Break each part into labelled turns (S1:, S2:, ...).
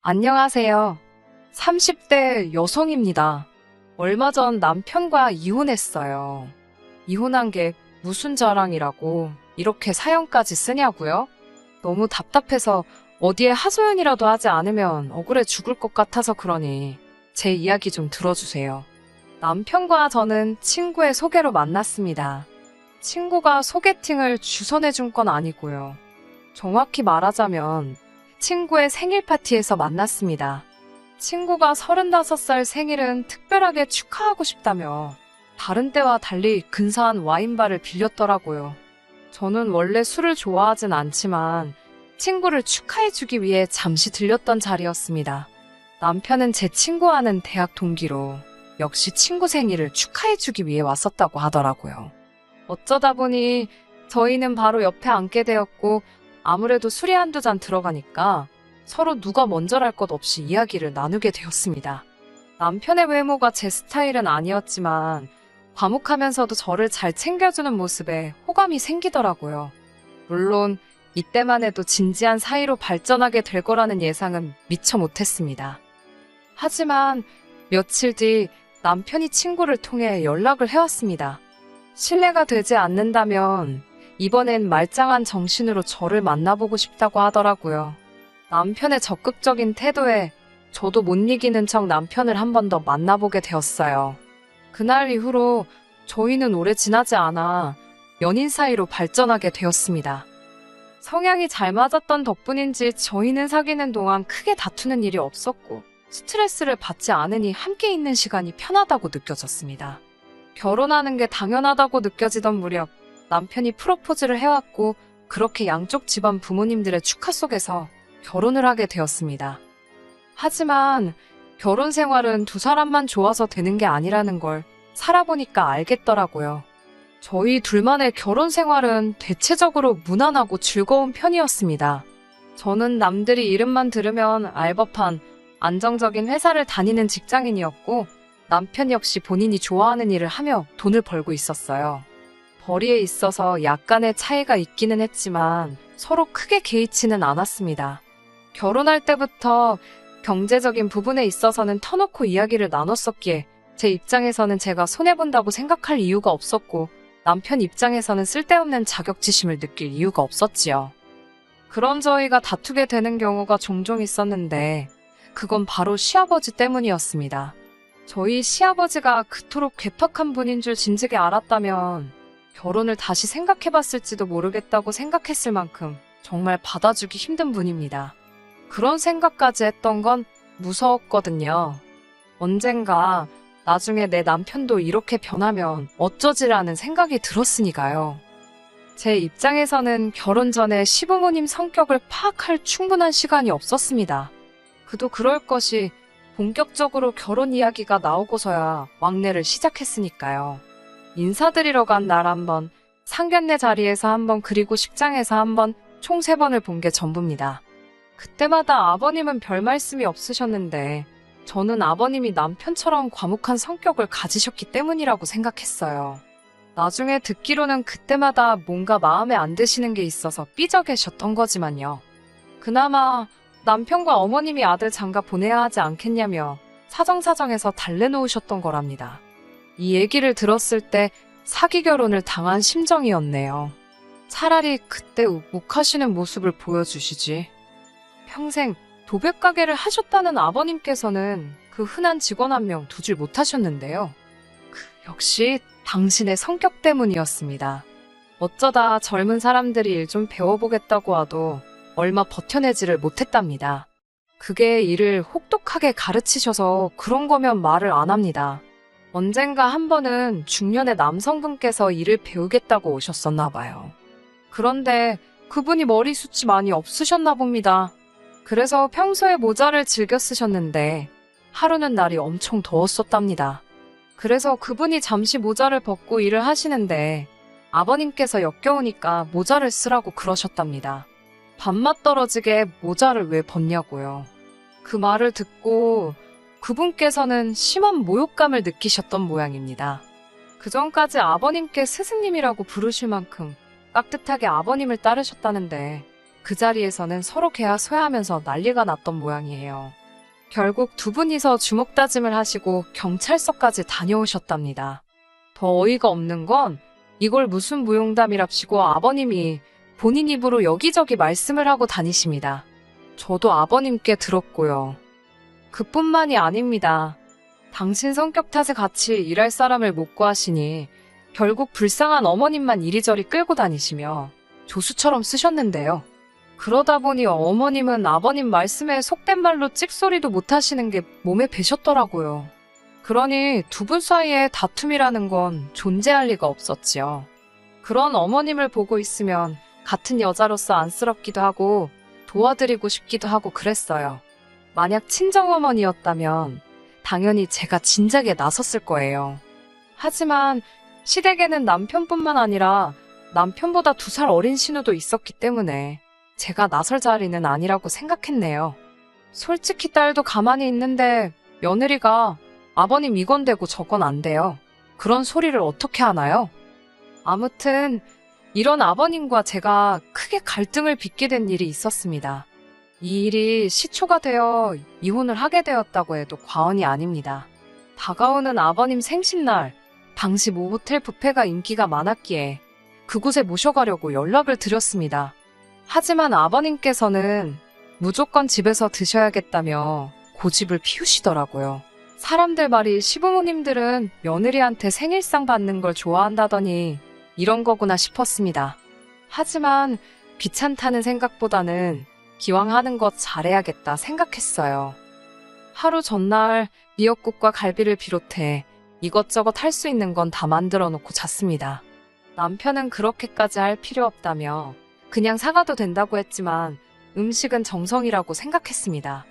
S1: 안녕하세요. 30대 여성입니다. 얼마 전 남편과 이혼했어요. 이혼한 게 무슨 자랑이라고 이렇게 사연까지 쓰냐고요? 너무 답답해서 어디에 하소연이라도 하지 않으면 억울해 죽을 것 같아서 그러니 제 이야기 좀 들어주세요. 남편과 저는 친구의 소개로 만났습니다. 친구가 소개팅을 주선해준 건 아니고요. 정확히 말하자면 친구의 생일 파티에서 만났습니다. 친구가 35살 생일은 특별하게 축하하고 싶다며 다른 때와 달리 근사한 와인바를 빌렸더라고요. 저는 원래 술을 좋아하진 않지만 친구를 축하해주기 위해 잠시 들렸던 자리였습니다. 남편은 제 친구와는 대학 동기로 역시 친구 생일을 축하해주기 위해 왔었다고 하더라고요. 어쩌다 보니 저희는 바로 옆에 앉게 되었고 아무래도 술이 한두 잔 들어가니까 서로 누가 먼저랄 것 없이 이야기를 나누게 되었습니다. 남편의 외모가 제 스타일은 아니었지만 과묵하면서도 저를 잘 챙겨주는 모습에 호감이 생기더라고요. 물론 이때만 해도 진지한 사이로 발전하게 될 거라는 예상은 미처 못했습니다. 하지만 며칠 뒤 남편이 친구를 통해 연락을 해왔습니다. 신뢰가 되지 않는다면 이번엔 말짱한 정신으로 저를 만나보고 싶다고 하더라고요. 남편의 적극적인 태도에 저도 못 이기는 척 남편을 한 번 더 만나보게 되었어요. 그날 이후로 저희는 오래 지나지 않아 연인 사이로 발전하게 되었습니다. 성향이 잘 맞았던 덕분인지 저희는 사귀는 동안 크게 다투는 일이 없었고 스트레스를 받지 않으니 함께 있는 시간이 편하다고 느껴졌습니다. 결혼하는 게 당연하다고 느껴지던 무렵 남편이 프로포즈를 해왔고 그렇게 양쪽 집안 부모님들의 축하 속에서 결혼을 하게 되었습니다. 하지만 결혼 생활은 두 사람만 좋아서 되는 게 아니라는 걸 살아보니까 알겠더라고요. 저희 둘만의 결혼 생활은 대체적으로 무난하고 즐거운 편이었습니다. 저는 남들이 이름만 들으면 알 법한 안정적인 회사를 다니는 직장인이었고 남편 역시 본인이 좋아하는 일을 하며 돈을 벌고 있었어요. 벌이에 있어서 약간의 차이가 있기는 했지만 서로 크게 개의치는 않았습니다. 결혼할 때부터 경제적인 부분에 있어서는 터놓고 이야기를 나눴었기에 제 입장에서는 제가 손해본다고 생각할 이유가 없었고 남편 입장에서는 쓸데없는 자격지심을 느낄 이유가 없었지요. 그런 저희가 다투게 되는 경우가 종종 있었는데 그건 바로 시아버지 때문이었습니다. 저희 시아버지가 그토록 괴팍한 분인 줄 진즉에 알았다면 결혼을 다시 생각해봤을지도 모르겠다고 생각했을 만큼 정말 받아주기 힘든 분입니다. 그런 생각까지 했던 건 무서웠거든요. 언젠가 나중에 내 남편도 이렇게 변하면 어쩌지라는 생각이 들었으니까요. 제 입장에서는 결혼 전에 시부모님 성격을 파악할 충분한 시간이 없었습니다. 그도 그럴 것이 본격적으로 결혼 이야기가 나오고서야 왕래를 시작했으니까요. 인사드리러 간 날 한 번, 상견례 자리에서 한 번, 그리고 식장에서 한 번, 총 3번을 본 게 전부입니다. 그때마다 아버님은 별 말씀이 없으셨는데 저는 아버님이 남편처럼 과묵한 성격을 가지셨기 때문이라고 생각했어요. 나중에 듣기로는 그때마다 뭔가 마음에 안 드시는 게 있어서 삐져 계셨던 거지만요. 그나마 남편과 어머님이 아들 장가 보내야 하지 않겠냐며 사정사정해서 달래놓으셨던 거랍니다. 이 얘기를 들었을 때 사기 결혼을 당한 심정이었네요. 차라리 그때 욱하시는 모습을 보여주시지. 평생 도배 가게를 하셨다는 아버님께서는 그 흔한 직원 한 명 두질 못하셨는데요. 역시 당신의 성격 때문이었습니다. 어쩌다 젊은 사람들이 일 좀 배워보겠다고 하도 얼마 버텨내지를 못했답니다. 그게 일을 혹독하게 가르치셔서 그런 거면 말을 안 합니다. 언젠가 한 번은 중년의 남성분께서 일을 배우겠다고 오셨었나 봐요. 그런데 그분이 머리숱이 많이 없으셨나 봅니다. 그래서 평소에 모자를 즐겨 쓰셨는데 하루는 날이 엄청 더웠었답니다. 그래서 그분이 잠시 모자를 벗고 일을 하시는데 아버님께서 역겨우니까 모자를 쓰라고 그러셨답니다. 밥맛 떨어지게 모자를 왜 벗냐고요. 그 말을 듣고 그분께서는 심한 모욕감을 느끼셨던 모양입니다. 그전까지 아버님께 스승님이라고 부르실 만큼 깍듯하게 아버님을 따르셨다는데 그 자리에서는 서로 개하소야하면서 난리가 났던 모양이에요. 결국 두 분이서 주먹다짐을 하시고 경찰서까지 다녀오셨답니다. 더 어이가 없는 건 이걸 무슨 무용담이랍시고 아버님이 본인 입으로 여기저기 말씀을 하고 다니십니다. 저도 아버님께 들었고요. 그뿐만이 아닙니다. 당신 성격 탓에 같이 일할 사람을 못 구하시니 결국 불쌍한 어머님만 이리저리 끌고 다니시며 조수처럼 쓰셨는데요. 그러다 보니 어머님은 아버님 말씀에 속된 말로 찍소리도 못 하시는 게 몸에 배셨더라고요. 그러니 두 분 사이에 다툼이라는 건 존재할 리가 없었지요. 그런 어머님을 보고 있으면 같은 여자로서 안쓰럽기도 하고 도와드리고 싶기도 하고 그랬어요. 만약 친정어머니였다면 당연히 제가 진작에 나섰을 거예요. 하지만 시댁에는 남편뿐만 아니라 남편보다 2살 어린 신우도 있었기 때문에 제가 나설 자리는 아니라고 생각했네요. 솔직히 딸도 가만히 있는데 며느리가 아버님 이건 되고 저건 안 돼요. 그런 소리를 어떻게 하나요? 아무튼 이런 아버님과 제가 크게 갈등을 빚게 된 일이 있었습니다. 이 일이 시초가 되어 이혼을 하게 되었다고 해도 과언이 아닙니다. 다가오는 아버님 생신날 당시 모 호텔 뷔페가 인기가 많았기에 그곳에 모셔가려고 연락을 드렸습니다. 하지만 아버님께서는 무조건 집에서 드셔야겠다며 고집을 피우시더라고요. 사람들 말이 시부모님들은 며느리한테 생일상 받는 걸 좋아한다더니 이런 거구나 싶었습니다. 하지만 귀찮다는 생각보다는 기왕 하는 것 잘해야겠다 생각했어요. 하루 전날 미역국과 갈비를 비롯해 이것저것 할 수 있는 건 다 만들어 놓고 잤습니다. 남편은 그렇게까지 할 필요 없다며 그냥 사가도 된다고 했지만 음식은 정성이라고 생각했습니다.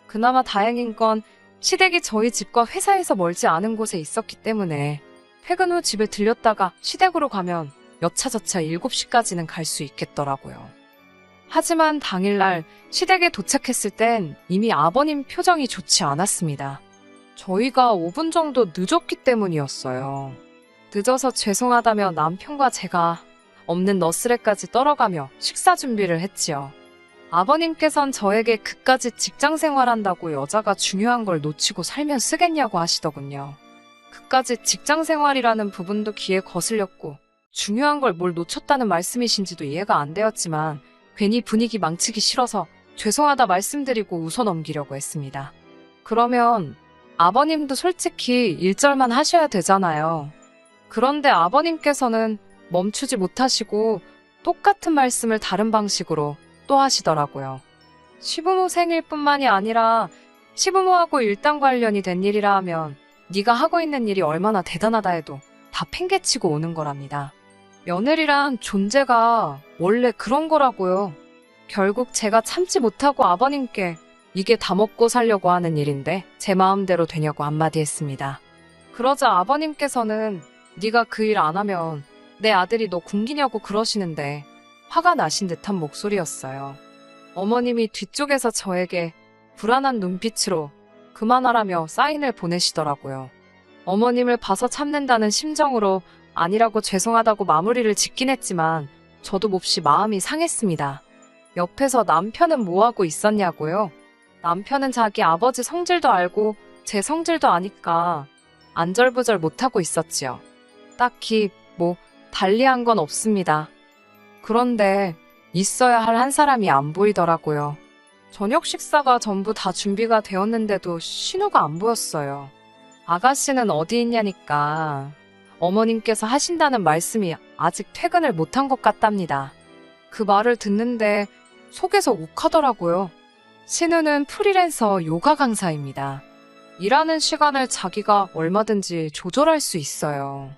S1: 그나마 다행인 건 시댁이 저희 집과 회사에서 멀지 않은 곳에 있었기 때문에 퇴근 후 집에 들렸다가 시댁으로 가면 여차저차 7시까지는 갈 수 있겠더라고요. 하지만 당일날 시댁에 도착했을 땐 이미 아버님 표정이 좋지 않았습니다. 저희가 5분 정도 늦었기 때문이었어요. 늦어서 죄송하다며 남편과 제가 없는 너스레까지 떨어가며 식사 준비를 했지요. 아버님께선 저에게 그까짓 직장 생활한다고 여자가 중요한 걸 놓치고 살면 쓰겠냐고 하시더군요. 그까짓 직장 생활이라는 부분도 귀에 거슬렸고 중요한 걸 뭘 놓쳤다는 말씀이신지도 이해가 안 되었지만 괜히 분위기 망치기 싫어서 죄송하다 말씀드리고 웃어 넘기려고 했습니다. 그러면 아버님도 솔직히 1절만 하셔야 되잖아요. 그런데 아버님께서는 멈추지 못하시고 똑같은 말씀을 다른 방식으로 또 하시더라고요. 시부모 생일뿐만이 아니라 시부모하고 일당 관련이 된 일이라 하면 네가 하고 있는 일이 얼마나 대단하다 해도 다 팽개치고 오는 거랍니다. 며느리란 존재가 원래 그런 거라고요. 결국 제가 참지 못하고 아버님께 이게 다 먹고 살려고 하는 일인데 제 마음대로 되냐고 한마디 했습니다. 그러자 아버님께서는 네가 그 일 안 하면 내 아들이 너 굶기냐고 그러시는데 화가 나신 듯한 목소리였어요. 어머님이 뒤쪽에서 저에게 불안한 눈빛으로 그만하라며 사인을 보내시더라고요. 어머님을 봐서 참는다는 심정으로 아니라고 죄송하다고 마무리를 짓긴 했지만 저도 몹시 마음이 상했습니다. 옆에서 남편은 뭐하고 있었냐고요? 남편은 자기 아버지 성질도 알고 제 성질도 아니까 안절부절 못하고 있었지요. 딱히 달리한 건 없습니다. 그런데 있어야 할 한 사람이 안 보이더라고요. 저녁 식사가 전부 다 준비가 되었는데도 신우가 안 보였어요. 아가씨는 어디 있냐니까 어머님께서 하신다는 말씀이 아직 퇴근을 못한 것 같답니다. 그 말을 듣는데 속에서 욱하더라고요. 신우는 프리랜서 요가 강사입니다. 일하는 시간을 자기가 얼마든지 조절할 수 있어요.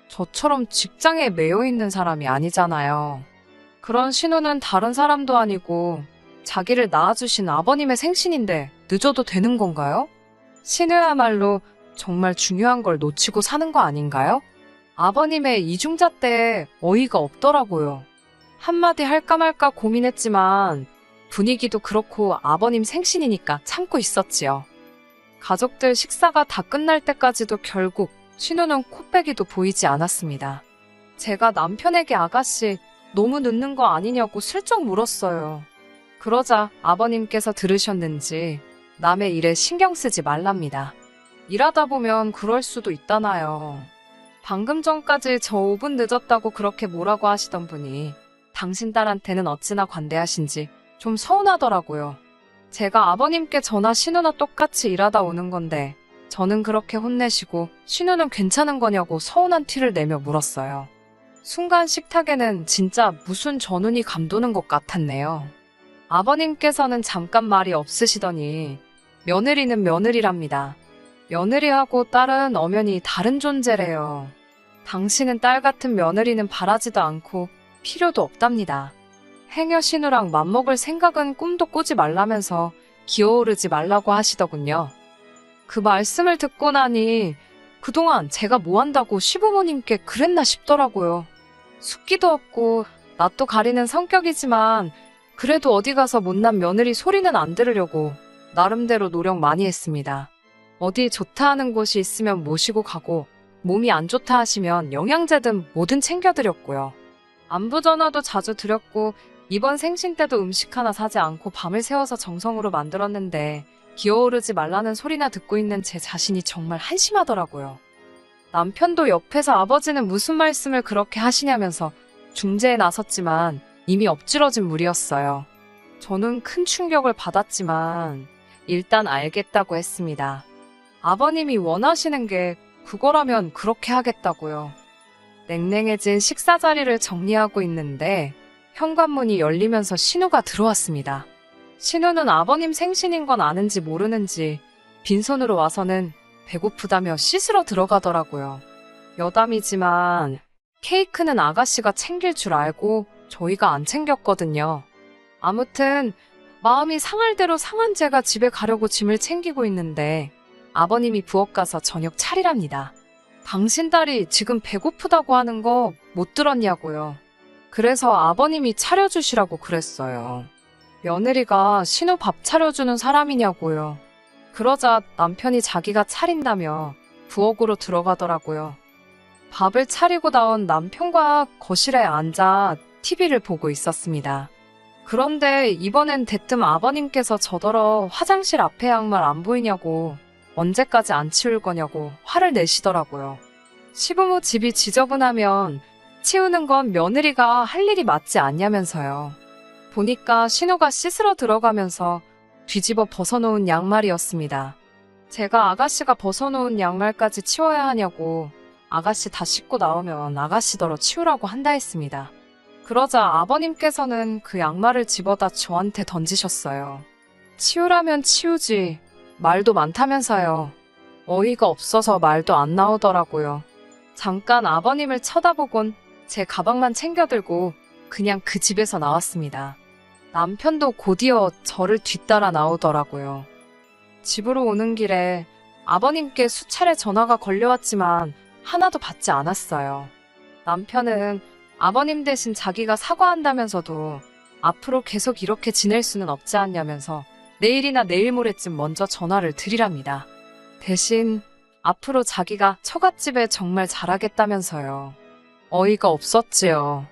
S1: 저처럼 직장에 매여 있는 사람이 아니잖아요. 그런 신우는 다른 사람도 아니고 자기를 낳아주신 아버님의 생신인데 늦어도 되는 건가요? 신우야말로 정말 중요한 걸 놓치고 사는 거 아닌가요? 아버님의 이중자 때 어이가 없더라고요. 한마디 할까 말까 고민했지만 분위기도 그렇고 아버님 생신이니까 참고 있었지요. 가족들 식사가 다 끝날 때까지도 결국 신우는 코빼기도 보이지 않았습니다. 제가 남편에게 아가씨 너무 늦는 거 아니냐고 슬쩍 물었어요. 그러자 아버님께서 들으셨는지 남의 일에 신경 쓰지 말랍니다. 일하다 보면 그럴 수도 있다나요. 방금 전까지 저 5분 늦었다고 그렇게 뭐라고 하시던 분이 당신 딸한테는 어찌나 관대하신지 좀 서운하더라고요. 제가 아버님께 저나 신우나 똑같이 일하다 오는 건데 저는 그렇게 혼내시고 신우는 괜찮은 거냐고 서운한 티를 내며 물었어요. 순간 식탁에는 진짜 무슨 전운이 감도는 것 같았네요. 아버님께서는 잠깐 말이 없으시더니 며느리는 며느리랍니다. 며느리하고 딸은 엄연히 다른 존재래요. 당신은 딸 같은 며느리는 바라지도 않고 필요도 없답니다. 행여 신우랑 맘먹을 생각은 꿈도 꾸지 말라면서 기어오르지 말라고 하시더군요. 그 말씀을 듣고 나니 그동안 제가 뭐 한다고 시부모님께 그랬나 싶더라고요. 숫기도 없고 낯도 가리는 성격이지만 그래도 어디 가서 못난 며느리 소리는 안 들으려고 나름대로 노력 많이 했습니다. 어디 좋다 하는 곳이 있으면 모시고 가고 몸이 안 좋다 하시면 영양제든 뭐든 챙겨드렸고요. 안부 전화도 자주 드렸고 이번 생신 때도 음식 하나 사지 않고 밤을 새워서 정성으로 만들었는데 기어오르지 말라는 소리나 듣고 있는 제 자신이 정말 한심하더라고요. 남편도 옆에서 아버지는 무슨 말씀을 그렇게 하시냐면서 중재에 나섰지만 이미 엎질러진 물이었어요. 저는 큰 충격을 받았지만 일단 알겠다고 했습니다. 아버님이 원하시는 게 그거라면 그렇게 하겠다고요. 냉랭해진 식사 자리를 정리하고 있는데 현관문이 열리면서 신우가 들어왔습니다. 신우는 아버님 생신인 건 아는지 모르는지 빈손으로 와서는 배고프다며 씻으러 들어가더라고요. 여담이지만 케이크는 아가씨가 챙길 줄 알고 저희가 안 챙겼거든요. 아무튼 마음이 상할 대로 상한 제가 집에 가려고 짐을 챙기고 있는데 아버님이 부엌 가서 저녁 차리랍니다. 당신 딸이 지금 배고프다고 하는 거 못 들었냐고요. 그래서 아버님이 차려주시라고 그랬어요. 며느리가 신우 밥 차려주는 사람이냐고요. 그러자 남편이 자기가 차린다며 부엌으로 들어가더라고요. 밥을 차리고 나온 남편과 거실에 앉아 TV를 보고 있었습니다. 그런데 이번엔 대뜸 아버님께서 저더러 화장실 앞에 양말 안 보이냐고 언제까지 안 치울 거냐고 화를 내시더라고요. 시부모 집이 지저분하면 치우는 건 며느리가 할 일이 맞지 않냐면서요. 보니까 신우가 씻으러 들어가면서 뒤집어 벗어놓은 양말이었습니다. 제가 아가씨가 벗어놓은 양말까지 치워야 하냐고 아가씨 다 씻고 나오면 아가씨더러 치우라고 한다 했습니다. 그러자 아버님께서는 그 양말을 집어다 저한테 던지셨어요. 치우라면 치우지 말도 많다면서요. 어이가 없어서 말도 안 나오더라고요. 잠깐 아버님을 쳐다보곤 제 가방만 챙겨들고 그냥 그 집에서 나왔습니다. 남편도 곧이어 저를 뒤따라 나오더라고요. 집으로 오는 길에 아버님께 수차례 전화가 걸려왔지만 하나도 받지 않았어요. 남편은 아버님 대신 자기가 사과한다면서도 앞으로 계속 이렇게 지낼 수는 없지 않냐면서 내일이나 내일 모레쯤 먼저 전화를 드리랍니다. 대신 앞으로 자기가 처갓집에 정말 잘하겠다면서요. 어이가 없었지요.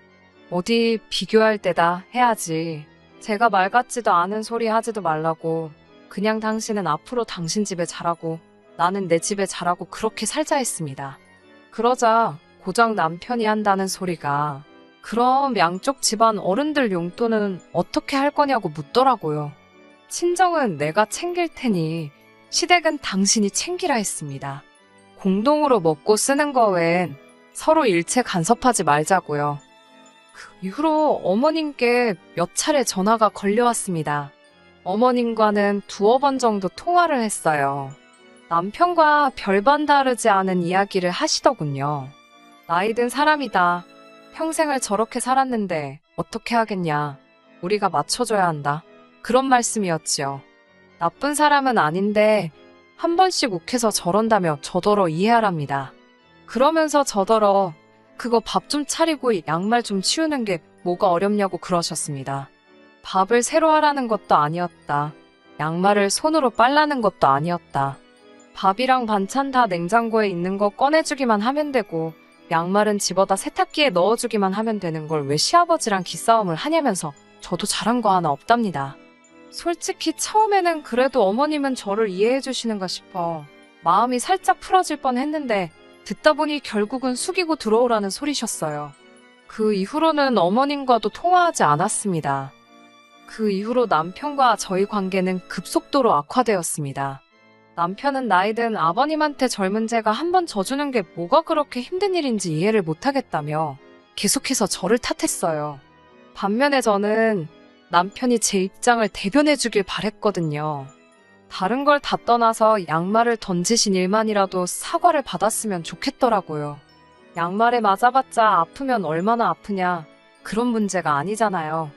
S1: 어디 비교할 때다 해야지. 제가 말 같지도 않은 소리 하지도 말라고 그냥 당신은 앞으로 당신 집에 잘하고 나는 내 집에 잘하고 그렇게 살자 했습니다. 그러자 고작 남편이 한다는 소리가 그럼 양쪽 집안 어른들 용돈은 어떻게 할 거냐고 묻더라고요. 친정은 내가 챙길 테니 시댁은 당신이 챙기라 했습니다. 공동으로 먹고 쓰는 거 외엔 서로 일체 간섭하지 말자고요. 그 이후로 어머님께 몇 차례 전화가 걸려왔습니다. 어머님과는 두어 번 정도 통화를 했어요. 남편과 별반 다르지 않은 이야기를 하시더군요. 나이 든 사람이다. 평생을 저렇게 살았는데 어떻게 하겠냐. 우리가 맞춰줘야 한다. 그런 말씀이었지요. 나쁜 사람은 아닌데 한 번씩 욱해서 저런다며 저더러 이해하랍니다. 그러면서 저더러 그거 밥 좀 차리고 양말 좀 치우는 게 뭐가 어렵냐고 그러셨습니다. 밥을 새로 하라는 것도 아니었다. 양말을 손으로 빨라는 것도 아니었다. 밥이랑 반찬 다 냉장고에 있는 거 꺼내주기만 하면 되고 양말은 집어다 세탁기에 넣어주기만 하면 되는 걸 왜 시아버지랑 기싸움을 하냐면서 저도 잘한 거 하나 없답니다. 솔직히 처음에는 그래도 어머님은 저를 이해해 주시는가 싶어 마음이 살짝 풀어질 뻔했는데 듣다 보니 결국은 숙이고 들어오라는 소리셨어요. 그 이후로는 어머님과도 통화하지 않았습니다. 그 이후로 남편과 저희 관계는 급속도로 악화되었습니다. 남편은 나이든 아버님한테 젊은 제가 한 번 져주는 게 뭐가 그렇게 힘든 일인지 이해를 못하겠다며 계속해서 저를 탓했어요. 반면에 저는 남편이 제 입장을 대변해주길 바랬거든요. 다른 걸 다 떠나서 양말을 던지신 일만이라도 사과를 받았으면 좋겠더라고요. 양말에 맞아봤자 아프면 얼마나 아프냐, 그런 문제가 아니잖아요.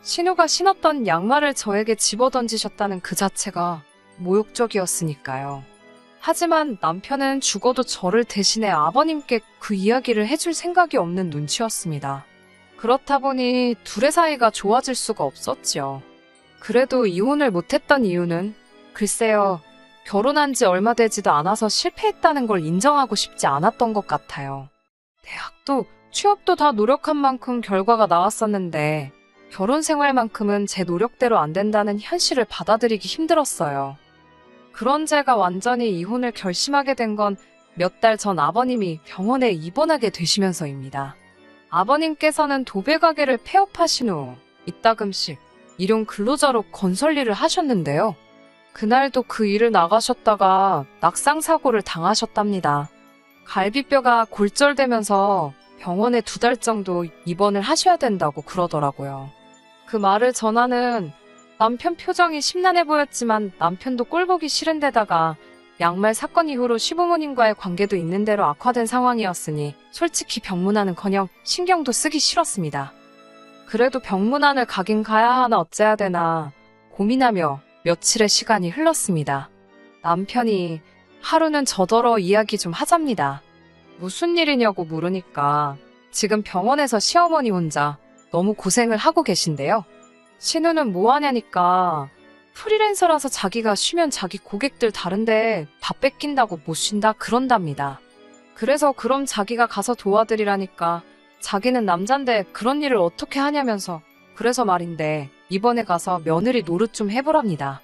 S1: 신우가 신었던 양말을 저에게 집어던지셨다는 그 자체가 모욕적이었으니까요. 하지만 남편은 죽어도 저를 대신해 아버님께 그 이야기를 해줄 생각이 없는 눈치였습니다. 그렇다 보니 둘의 사이가 좋아질 수가 없었지요. 그래도 이혼을 못했던 이유는 글쎄요, 결혼한 지 얼마 되지도 않아서 실패했다는 걸 인정하고 싶지 않았던 것 같아요. 대학도 취업도 다 노력한 만큼 결과가 나왔었는데 결혼 생활만큼은 제 노력대로 안 된다는 현실을 받아들이기 힘들었어요. 그런 제가 완전히 이혼을 결심하게 된 건 몇 달 전 아버님이 병원에 입원하게 되시면서입니다. 아버님께서는 도배 가게를 폐업하신 후 이따금씩 일용 근로자로 건설 일을 하셨는데요. 그날도 그 일을 나가셨다가 낙상사고를 당하셨답니다. 갈비뼈가 골절되면서 병원에 2달 정도 입원을 하셔야 된다고 그러더라고요. 그 말을 전하는 남편 표정이 심란해 보였지만 남편도 꼴보기 싫은 데다가 양말 사건 이후로 시부모님과의 관계도 있는 대로 악화된 상황이었으니 솔직히 병문안은커녕 신경도 쓰기 싫었습니다. 그래도 병문안을 가긴 가야 하나 어째야 되나 고민하며 며칠의 시간이 흘렀습니다. 남편이 하루는 저더러 이야기 좀 하잡니다. 무슨 일이냐고 물으니까 지금 병원에서 시어머니 혼자 너무 고생을 하고 계신데요. 신우는 뭐 하냐니까 프리랜서라서 자기가 쉬면 자기 고객들 다른데 다 뺏긴다고 못 쉰다 그런답니다. 그래서 그럼 자기가 가서 도와드리라니까 자기는 남잔데 그런 일을 어떻게 하냐면서 그래서 말인데 이번에 가서 며느리 노릇 좀 해보랍니다.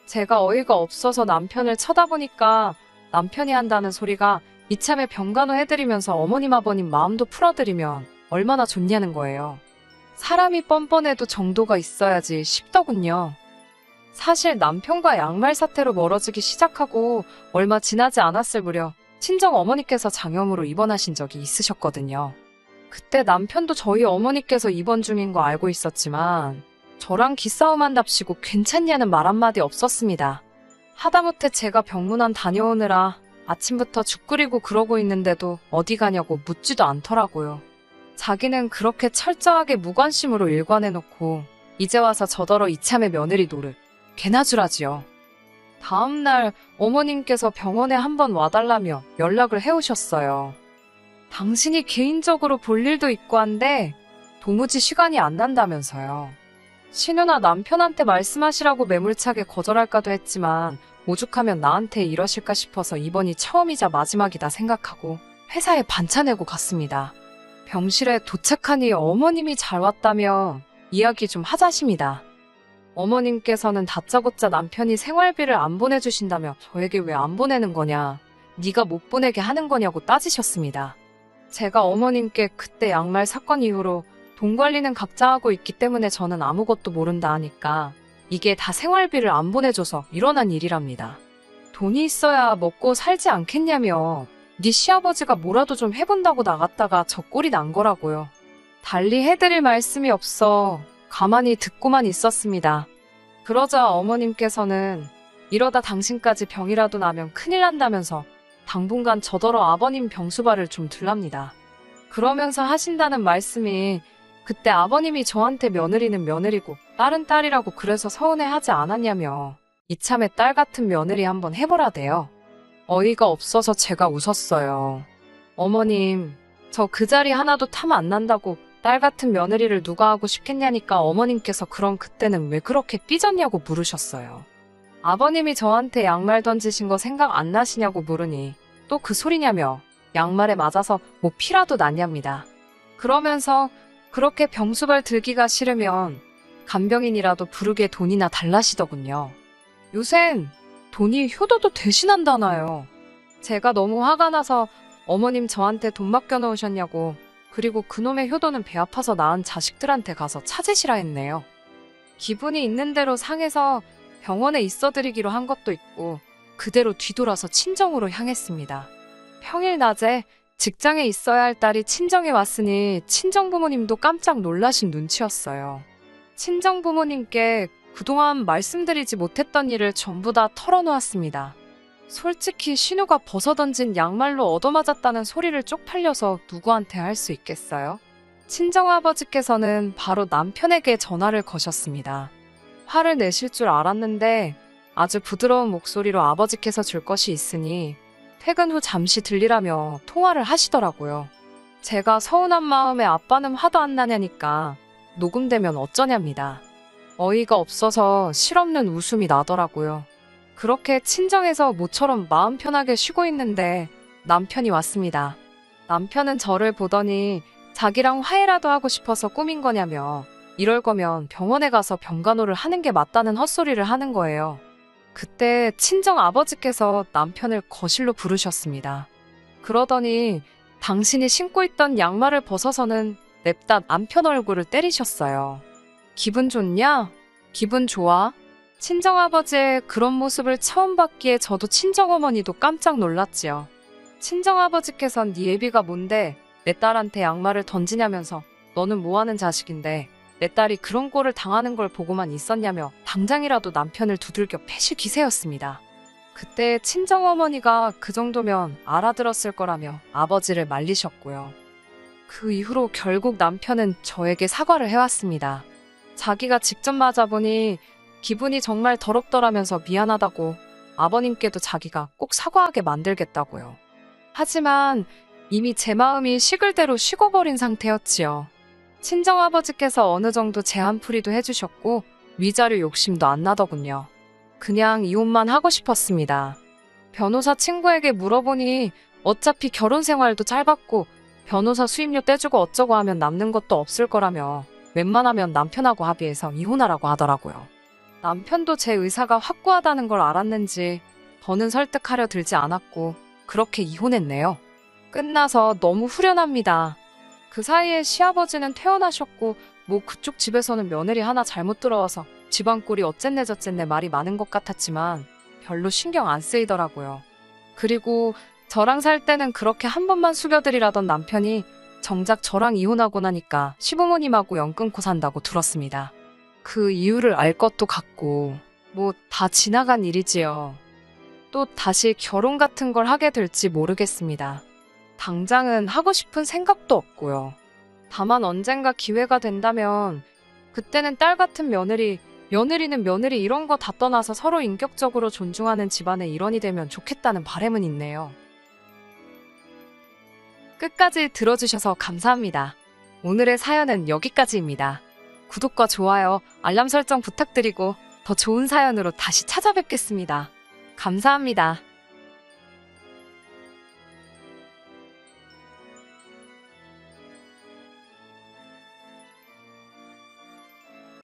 S1: 제가 어이가 없어서 남편을 쳐다보니까 남편이 한다는 소리가 이참에 병간호 해드리면서 어머님 아버님 마음도 풀어드리면 얼마나 좋냐는 거예요. 사람이 뻔뻔해도 정도가 있어야지 싶더군요. 사실 남편과 양말 사태로 멀어지기 시작하고 얼마 지나지 않았을 무렵 친정 어머니께서 장염으로 입원하신 적이 있으셨거든요. 그때 남편도 저희 어머니께서 입원 중인 거 알고 있었지만 저랑 기싸움한답시고 괜찮냐는 말 한마디 없었습니다. 하다못해 제가 병문안 다녀오느라 아침부터 죽 끓이고 그러고 있는데도 어디 가냐고 묻지도 않더라고요. 자기는 그렇게 철저하게 무관심으로 일관해놓고 이제 와서 저더러 이참에 며느리 노릇 개나 주라지요. 다음날 어머님께서 병원에 한번 와달라며 연락을 해오셨어요. 당신이 개인적으로 볼 일도 있고 한데 도무지 시간이 안 난다면서요. 신우나 남편한테 말씀하시라고 매몰차게 거절할까도 했지만 오죽하면 나한테 이러실까 싶어서 이번이 처음이자 마지막이다 생각하고 회사에 반차 내고 갔습니다. 병실에 도착하니 어머님이 잘 왔다며 이야기 좀 하자십니다. 어머님께서는 다짜고짜 남편이 생활비를 안 보내주신다며 저에게 왜 안 보내는 거냐, 네가 못 보내게 하는 거냐고 따지셨습니다. 제가 어머님께 그때 양말 사건 이후로 돈 관리는 각자 하고 있기 때문에 저는 아무것도 모른다 하니까 이게 다 생활비를 안 보내줘서 일어난 일이랍니다. 돈이 있어야 먹고 살지 않겠냐며 네 시아버지가 뭐라도 좀 해본다고 나갔다가 저 꼴이 난 거라고요. 달리 해드릴 말씀이 없어 가만히 듣고만 있었습니다. 그러자 어머님께서는 이러다 당신까지 병이라도 나면 큰일 난다면서 당분간 저더러 아버님 병수발을 좀 둘랍니다. 그러면서 하신다는 말씀이 그때 아버님이 저한테 며느리는 며느리고 딸은 딸이라고 그래서 서운해하지 않았냐며 이참에 딸 같은 며느리 한번 해보라대요. 어이가 없어서 제가 웃었어요. 어머님, 저 그 자리 하나도 탐 안 난다고 딸 같은 며느리를 누가 하고 싶겠냐니까 어머님께서 그럼 그때는 왜 그렇게 삐졌냐고 물으셨어요. 아버님이 저한테 양말 던지신 거 생각 안 나시냐고 물으니 또 그 소리냐며 양말에 맞아서 뭐 피라도 났냐입니다. 그러면서 그렇게 병수발 들기가 싫으면 간병인이라도 부르게 돈이나 달라시더군요. 요샌 돈이 효도도 대신한다나요. 제가 너무 화가 나서 어머님 저한테 돈 맡겨놓으셨냐고, 그리고 그놈의 효도는 배 아파서 낳은 자식들한테 가서 찾으시라 했네요. 기분이 있는 대로 상해서 병원에 있어드리기로 한 것도 있고 그대로 뒤돌아서 친정으로 향했습니다. 평일 낮에 직장에 있어야 할 딸이 친정에 왔으니 친정 부모님도 깜짝 놀라신 눈치였어요. 친정 부모님께 그동안 말씀드리지 못했던 일을 전부 다 털어놓았습니다. 솔직히 신우가 벗어던진 양말로 얻어맞았다는 소리를 쪽팔려서 누구한테 할 수 있겠어요? 친정아버지께서는 바로 남편에게 전화를 거셨습니다. 화를 내실 줄 알았는데 아주 부드러운 목소리로 아버지께서 줄 것이 있으니 퇴근 후 잠시 들리라며 통화를 하시더라고요. 제가 서운한 마음에 아빠는 화도 안 나냐니까 녹음되면 어쩌냐입니다. 어이가 없어서 실없는 웃음이 나더라고요. 그렇게 친정에서 모처럼 마음 편하게 쉬고 있는데 남편이 왔습니다. 남편은 저를 보더니 자기랑 화해라도 하고 싶어서 꾸민 거냐며 이럴 거면 병원에 가서 병간호를 하는 게 맞다는 헛소리를 하는 거예요. 그때 친정 아버지께서 남편을 거실로 부르셨습니다. 그러더니 당신이 신고 있던 양말을 벗어서는 냅다 남편 얼굴을 때리셨어요. 기분 좋냐? 기분 좋아? 친정아버지의 그런 모습을 처음 봤기에 저도 친정어머니도 깜짝 놀랐지요. 친정아버지께선 네 애비가 뭔데 내 딸한테 양말을 던지냐면서 너는 뭐하는 자식인데 내 딸이 그런 꼴을 당하는 걸 보고만 있었냐며 당장이라도 남편을 두들겨 패실 기세였습니다. 그때 친정어머니가 그 정도면 알아들었을 거라며 아버지를 말리셨고요. 그 이후로 결국 남편은 저에게 사과를 해왔습니다. 자기가 직접 맞아보니 기분이 정말 더럽더라면서 미안하다고 아버님께도 자기가 꼭 사과하게 만들겠다고요. 하지만 이미 제 마음이 식을 대로 식어버린 상태였지요. 친정아버지께서 어느 정도 제한풀이도 해주셨고 위자료 욕심도 안 나더군요. 그냥 이혼만 하고 싶었습니다. 변호사 친구에게 물어보니 어차피 결혼 생활도 짧았고 변호사 수임료 떼주고 어쩌고 하면 남는 것도 없을 거라며 웬만하면 남편하고 합의해서 이혼하라고 하더라고요. 남편도 제 의사가 확고하다는 걸 알았는지 더는 설득하려 들지 않았고 그렇게 이혼했네요. 끝나서 너무 후련합니다. 그 사이에 시아버지는 퇴원하셨고 뭐 그쪽 집에서는 며느리 하나 잘못 들어와서 집안 꼴이 어쨌네 저쨌네 말이 많은 것 같았지만 별로 신경 안 쓰이더라고요. 그리고 저랑 살 때는 그렇게 한 번만 숙여드리라던 남편이 정작 저랑 이혼하고 나니까 시부모님하고 연 끊고 산다고 들었습니다. 그 이유를 알 것도 같고 뭐 다 지나간 일이지요. 또 다시 결혼 같은 걸 하게 될지 모르겠습니다. 당장은 하고 싶은 생각도 없고요. 다만 언젠가 기회가 된다면 그때는 딸 같은 며느리, 며느리는 며느리 이런 거 다 떠나서 서로 인격적으로 존중하는 집안의 일원이 되면 좋겠다는 바람은 있네요. 끝까지 들어주셔서 감사합니다. 오늘의 사연은 여기까지입니다. 구독과 좋아요, 알람 설정 부탁드리고 더 좋은 사연으로 다시 찾아뵙겠습니다. 감사합니다.